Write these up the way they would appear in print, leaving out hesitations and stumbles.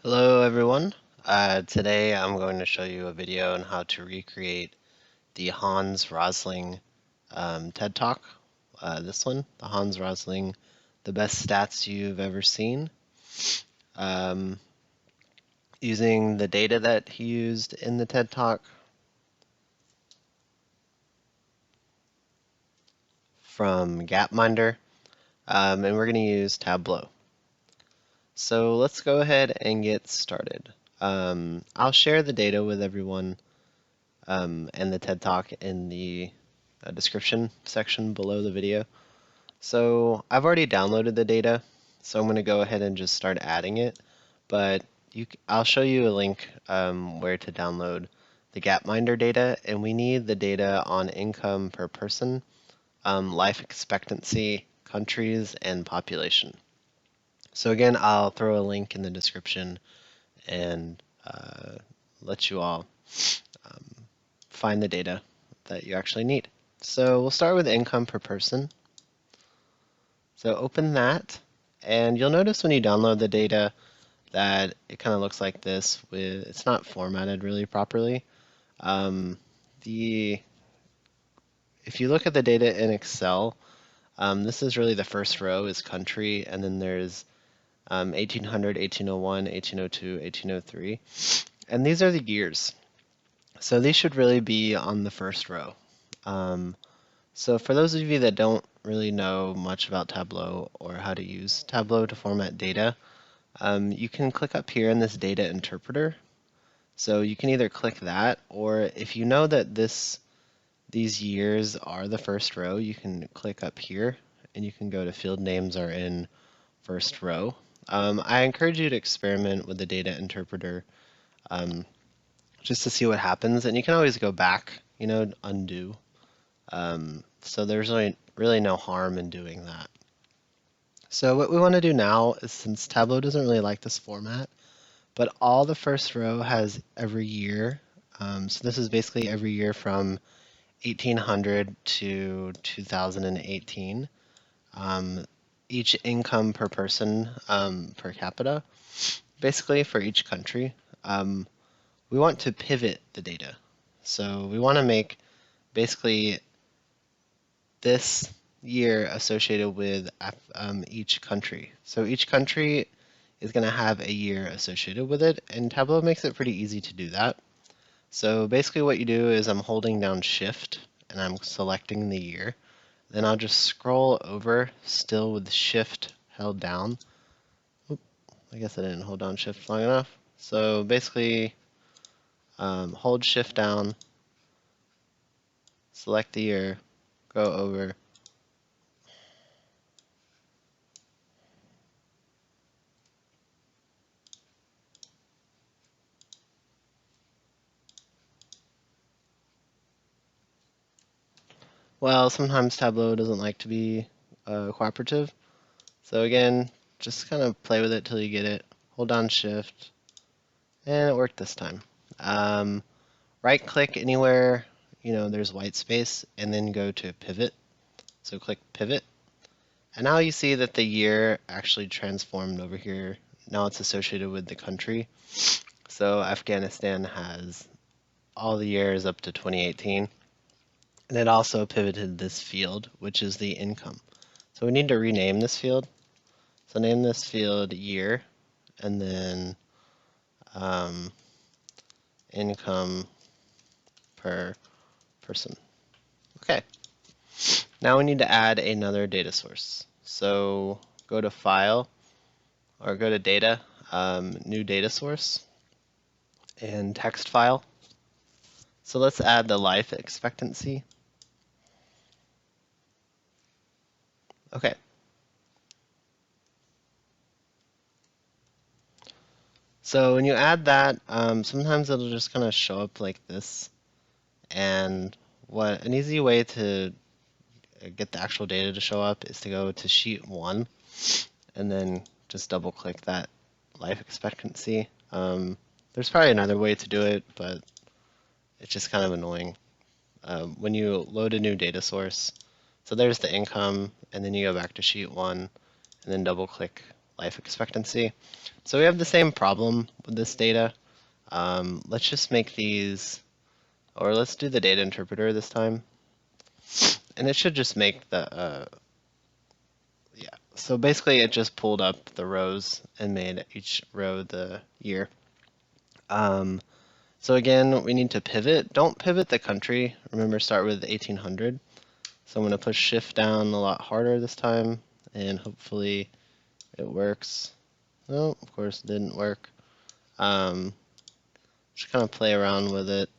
Hello everyone. Today I'm going to show you a video on how to recreate the Hans Rosling TED Talk. This one, the Hans Rosling, the best stats you've ever seen, um, using the data that he used in the TED Talk from Gapminder, and we're going to use Tableau. So let's go ahead and get started. I'll share the data with everyone and the TED Talk in the description section below the video. So I've already downloaded the data, so I'm going to go ahead and just start adding it. But I'll show you a link where to download the Gapminder data, and we need the data on income per person, life expectancy, countries, and population. So again, I'll throw a link in the description and let you all find the data that you actually need. So we'll start with income per person. So open that, and you'll notice when you download the data that it kind of looks like this. It's not formatted really properly. If you look at the data in Excel, this is really the first row is country, and then there's 1800, 1801, 1802, 1803, and these are the years. So these should really be on the first row. So for those of you that don't really know much about Tableau or how to use Tableau to format data, you can click up here in this data interpreter. So you can either click that, or if you know that these years are the first row, you can click up here and you can go to field names are in first row. I encourage you to experiment with the data interpreter just to see what happens, and you can always go back, undo. So there's really no harm in doing that. So what we want to do now is, since Tableau doesn't really like this format, but all the first row has every year. So this is basically every year from 1800 to 2018. Each income per person per capita, basically for each country. We want to pivot the data. So we want to make basically this year associated with each country. So each country is going to have a year associated with it, and Tableau makes it pretty easy to do that. So basically what you do is I'm holding down Shift and I'm selecting the year. Then I'll just scroll over still with Shift held down. Oop, I guess I didn't hold down Shift long enough. So basically hold Shift down, select the year, go over, well, sometimes Tableau doesn't like to be cooperative. So again, just kind of play with it till you get it. Hold down Shift, and it worked this time. Right click anywhere, there's white space, and then go to Pivot. So click Pivot. And now you see that the year actually transformed over here. Now it's associated with the country. So Afghanistan has all the years up to 2018. And it also pivoted this field, which is the income. So we need to rename this field. So name this field year, and then income per person. Okay. Now we need to add another data source. So go to File, or go to Data, New Data Source, and Text File. So let's add the life expectancy. Okay. So when you add that, sometimes it'll just kind of show up like this. And an easy way to get the actual data to show up is to go to Sheet 1 and then just double click that life expectancy. There's probably another way to do it, but it's just kind of annoying. When you load a new data source, so there's the income, and then you go back to Sheet 1 and then double click life expectancy. So we have the same problem with this data. Let's just make these, or let's do the data interpreter this time. And it should just make the, yeah. So basically it just pulled up the rows and made each row the year. So again, we need to pivot. Don't pivot the country. Remember, start with 1800. So I'm going to push shift down a lot harder this time, and hopefully it works. No, of course it didn't work. Just kind of play around with it.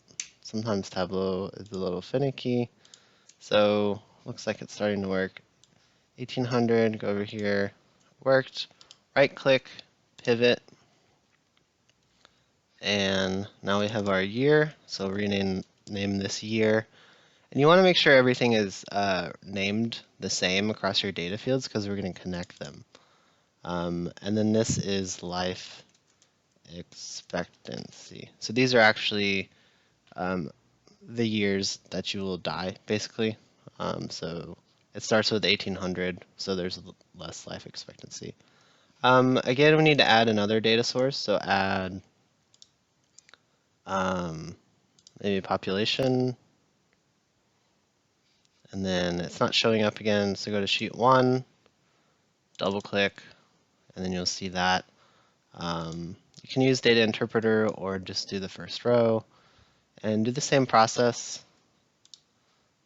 Sometimes Tableau is a little finicky. So looks like it's starting to work. 1800, go over here. Worked. Right click, pivot. And now we have our year. So name this year. And you want to make sure everything is named the same across your data fields because we're going to connect them. And then this is life expectancy. So these are actually the years that you will die, basically. So it starts with 1800, so there's less life expectancy. Again, we need to add another data source, so add maybe population, and then it's not showing up again, so go to sheet 1, double click, and then you'll see that. You can use data interpreter or just do the first row and do the same process.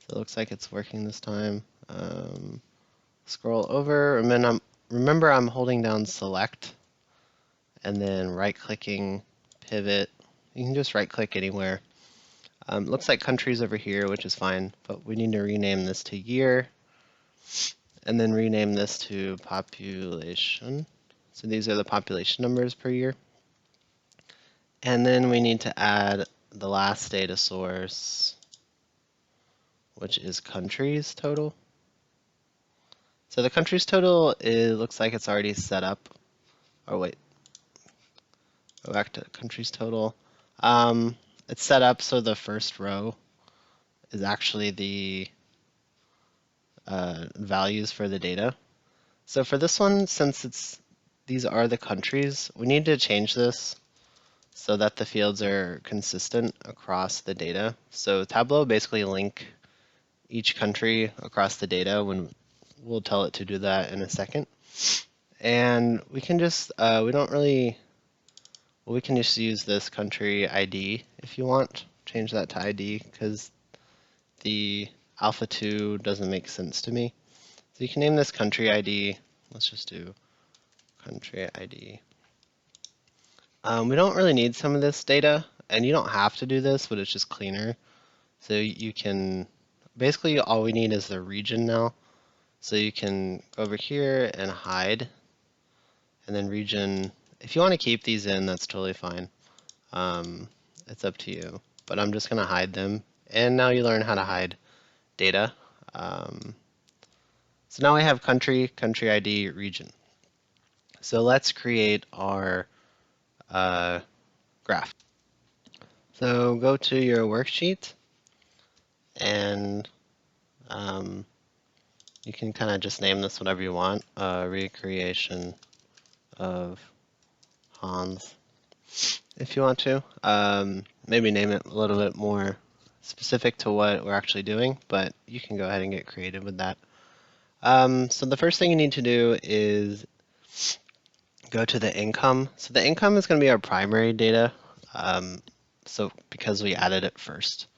So it looks like it's working this time. Scroll over, and then remember I'm holding down select and then right clicking pivot. You can just right click anywhere. Looks like countries over here, which is fine, but we need to rename this to year and then rename this to population. So these are the population numbers per year. And then we need to add the last data source, which is countries total. So the countries total, it looks like it's already set up. Oh wait, go back to countries total. It's set up so the first row is actually the values for the data. So for this one, since these are the countries, we need to change this so that the fields are consistent across the data. So Tableau basically link each country across the data when we'll tell it to do that in a second. And we can just, we can just use this country ID if you want. Change that to ID because the alpha 2 doesn't make sense to me. So you can name this country ID. Let's just do country ID. We don't really need some of this data, and you don't have to do this, but it's just cleaner. So you can, basically all we need is the region now. So you can go over here and hide, and then region. If you want to keep these in, that's totally fine. It's up to you, but I'm just going to hide them. And now you learn how to hide data. So now we have country, country ID, region. So let's create our graph. So go to your worksheet, and you can kind of just name this whatever you want. Recreation of Hans, if you want to. Maybe name it a little bit more specific to what we're actually doing, but you can go ahead and get creative with that. So the first thing you need to do is go to the income. So the income is going to be our primary data, so because we added it first.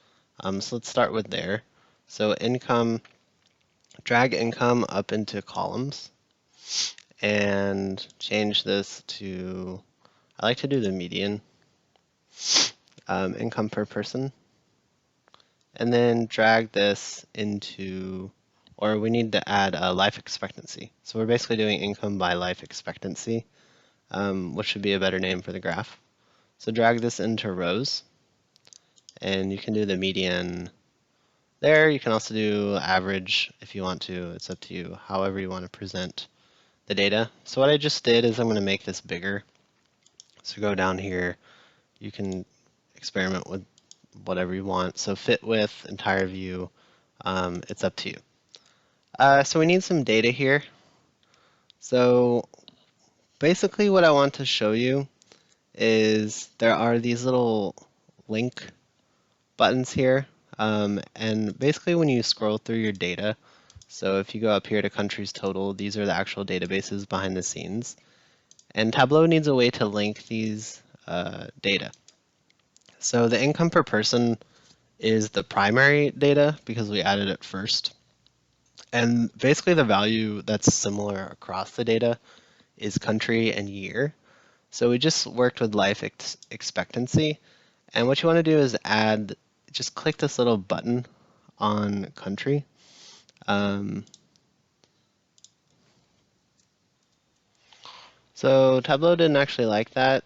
So let's start with there. So income, drag income up into columns and change this to, I like to do the median, income per person. And then drag this into, or we need to add a life expectancy. So we're basically doing income by life expectancy, which should be a better name for the graph. So drag this into rows, and you can do the median there. You can also do average if you want to. It's up to you, however you want to present the data. So what I just did is I'm going to make this bigger. So go down here. You can experiment with whatever you want. So fit width, entire view, it's up to you. So we need some data here. So basically what I want to show you is there are these little link buttons here. And basically when you scroll through your data, so if you go up here to countries total, these are the actual databases behind the scenes. And Tableau needs a way to link these data. So the income per person is the primary data because we added it first. And basically the value that's similar across the data is country and year. So we just worked with life expectancy. And what you want to do is just click this little button on country. So Tableau didn't actually like that.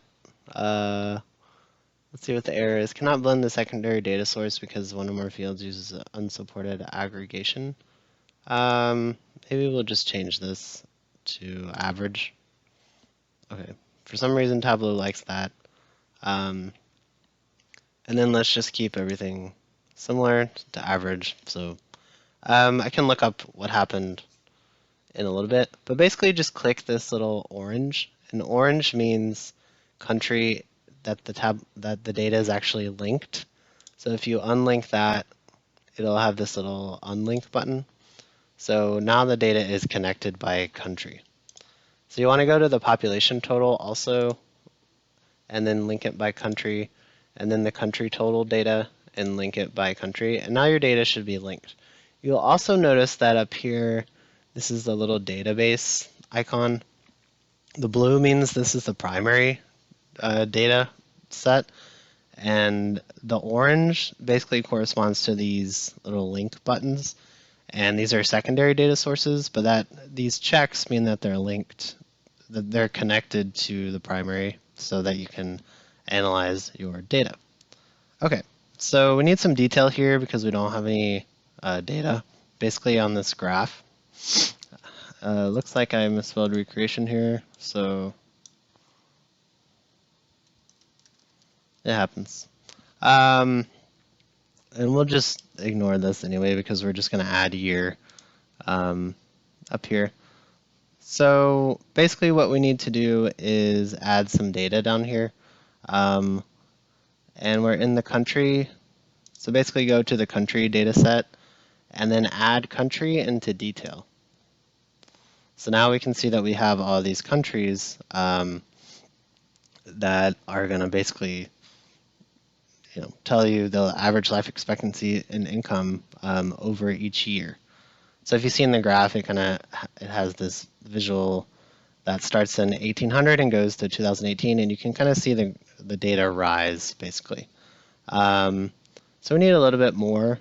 Let's see what the error is. Cannot blend the secondary data source because one or more fields uses unsupported aggregation. Maybe we'll just change this to average. Okay, for some reason Tableau likes that. And then let's just keep everything similar to average. So I can look up what happened in a little bit, but basically just click this little orange, and orange means country that the data is actually linked. So if you unlink that, it'll have this little unlink button. So now the data is connected by country. So you want to go to the population total also, and then link it by country, and then the country total data, and link it by country, and now your data should be linked. You'll also notice that up here, this is the little database icon. The blue means this is the primary data set, and the orange basically corresponds to these little link buttons, and these are secondary data sources, but these checks mean that they're linked, that they're connected to the primary so that you can analyze your data. Okay, so we need some detail here because we don't have any data basically on this graph. Looks like I misspelled recreation here, so it happens. And we'll just ignore this anyway because we're just going to add year up here. So basically what we need to do is add some data down here. And we're in the country. So basically go to the country data set and then add country into detail. So now we can see that we have all these countries that are going to basically tell you the average life expectancy and income over each year. So if you see in the graph, it has this visual that starts in 1800 and goes to 2018, and you can kind of see the data rise basically. So we need a little bit more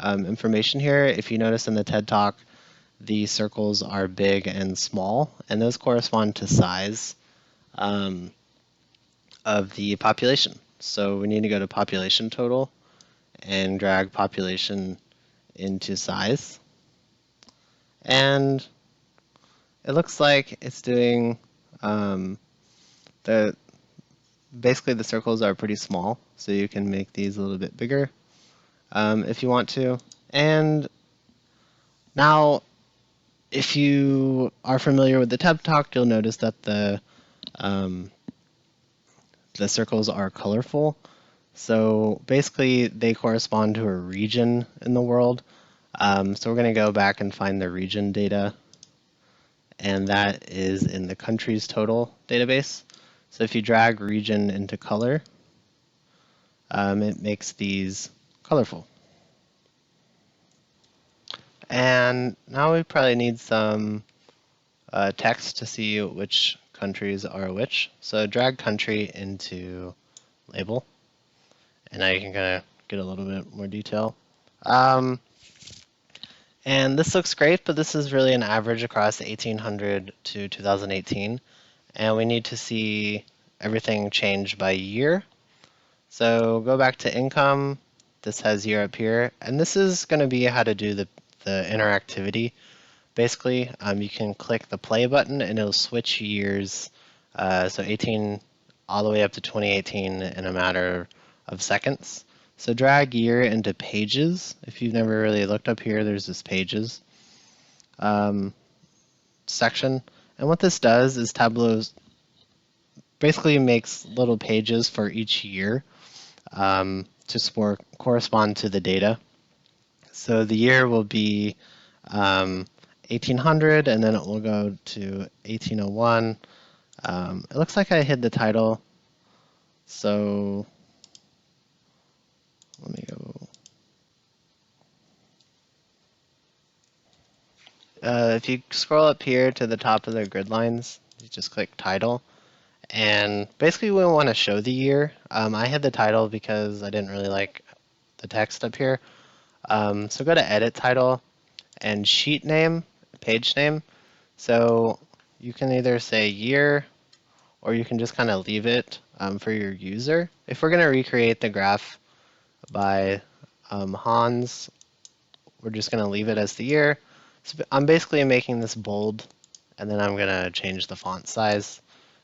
information here. If you notice in the TED Talk, the circles are big and small, and those correspond to size of the population. So we need to go to population total and drag population into size. And it looks like it's doing basically the circles are pretty small, so you can make these a little bit bigger if you want to. And now, if you are familiar with the TED Talk, you'll notice that the circles are colorful. So basically, they correspond to a region in the world. So we're going to go back and find the region data, and that is in the countries total database. So if you drag region into color, it makes these colorful. And now we probably need some text to see which countries are which. So drag country into label, and now you can kind of get a little bit more detail. And this looks great, but this is really an average across 1800 to 2018. And we need to see everything change by year. So go back to income. This has year up here. And this is going to be how to do the interactivity. Basically, you can click the play button and it'll switch years. So 18 all the way up to 2018 in a matter of seconds. So drag year into pages. If you've never really looked up here, there's this pages section. And what this does is Tableau basically makes little pages for each year to correspond to the data. So the year will be 1800, and then it will go to 1801. It looks like I hid the title, so let me go. If you scroll up here to the top of the grid lines, you just click title. And basically we want to show the year. I hid the title because I didn't really like the text up here. So go to edit title and sheet name, page name. So you can either say year or you can just kind of leave it for your user. If we're going to recreate the graph by Hans, we're just going to leave it as the year. So I'm basically making this bold, and then I'm going to change the font size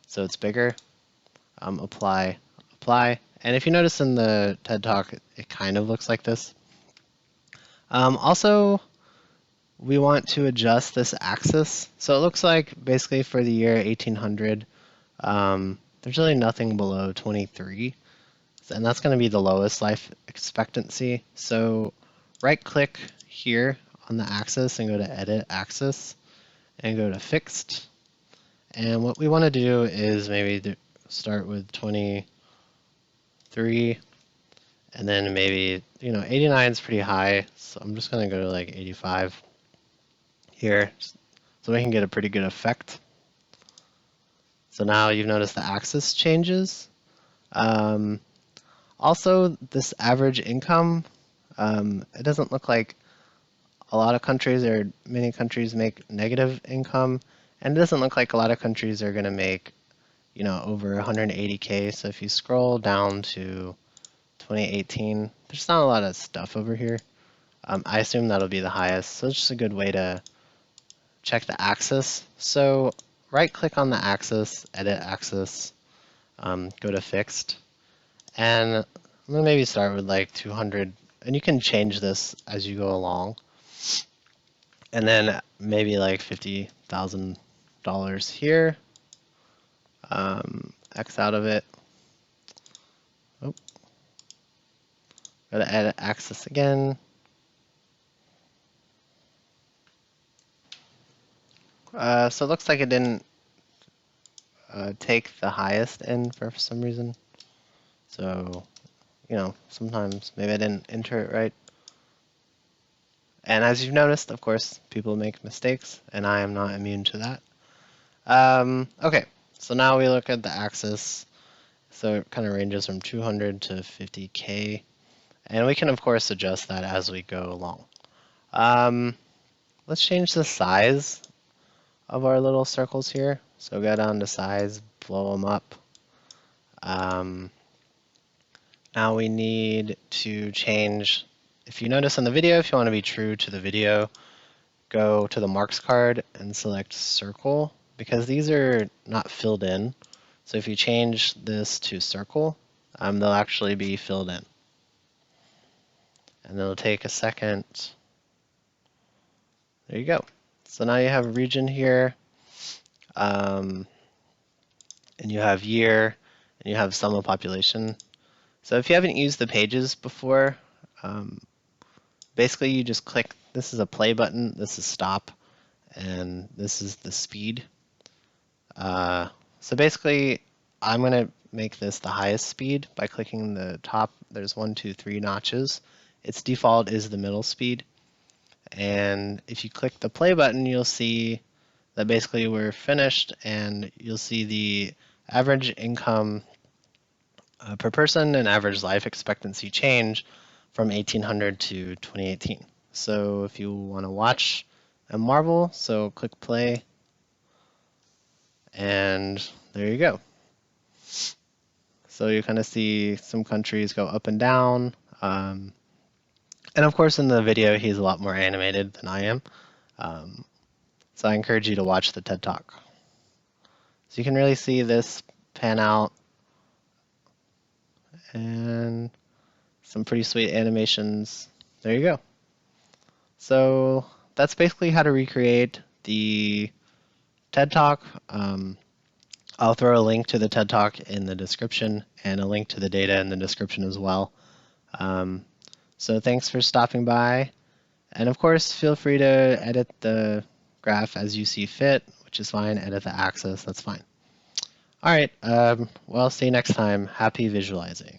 so it's bigger. Apply, apply. And if you notice in the TED Talk, it kind of looks like this. Also, we want to adjust this axis. So it looks like basically for the year 1800, there's really nothing below 23. And that's going to be the lowest life expectancy. So right click here on the axis and go to edit axis and go to fixed. And what we want to do is maybe start with 23 and then maybe, 89 is pretty high. So I'm just going to go to like 85 here so we can get a pretty good effect. So now you've noticed the axis changes. Also, this average income, it doesn't look like a lot of countries or many countries make negative income, and it doesn't look like a lot of countries are going to make, over 180K. So if you scroll down to 2018, there's not a lot of stuff over here. I assume that'll be the highest, so it's just a good way to check the axis. So right click on the axis, edit axis, go to fixed, and I'm gonna maybe start with like 200, and you can change this as you go along. And then maybe like $50,000 here. X out of it. Oh, gotta edit axis again. So it looks like it didn't take the highest end for some reason. So, sometimes maybe I didn't enter it right. And as you've noticed, of course, people make mistakes, and I am not immune to that. Okay, so now we look at the axis. So it kind of ranges from 200 to 50K. And we can, of course, adjust that as we go along. Let's change the size of our little circles here. So go down to size, blow them up. Now we need to change, if you notice in the video, if you want to be true to the video, go to the marks card and select circle, because these are not filled in. So if you change this to circle, they'll actually be filled in. And it'll take a second. There you go. So now you have a region here, and you have year, and you have sum of population. So if you haven't used the pages before, basically you just click, this is a play button, this is stop, and this is the speed. So basically, I'm going to make this the highest speed by clicking the top. There's 1, 2, 3 notches. Its default is the middle speed. And if you click the play button, you'll see that basically we're finished, and you'll see the average income per person and average life expectancy change from 1800 to 2018. So if you want to watch and marvel, so click play, and there you go. So you kind of see some countries go up and down. And of course, in the video, he's a lot more animated than I am. So I encourage you to watch the TED Talk. So you can really see this pan out, and some pretty sweet animations. There you go. So that's basically how to recreate the TED Talk. I'll throw a link to the TED Talk in the description and a link to the data in the description as well. So thanks for stopping by. And of course, feel free to edit the graph as you see fit, which is fine. Edit the axis, that's fine. All right, well, see you next time. Happy visualizing.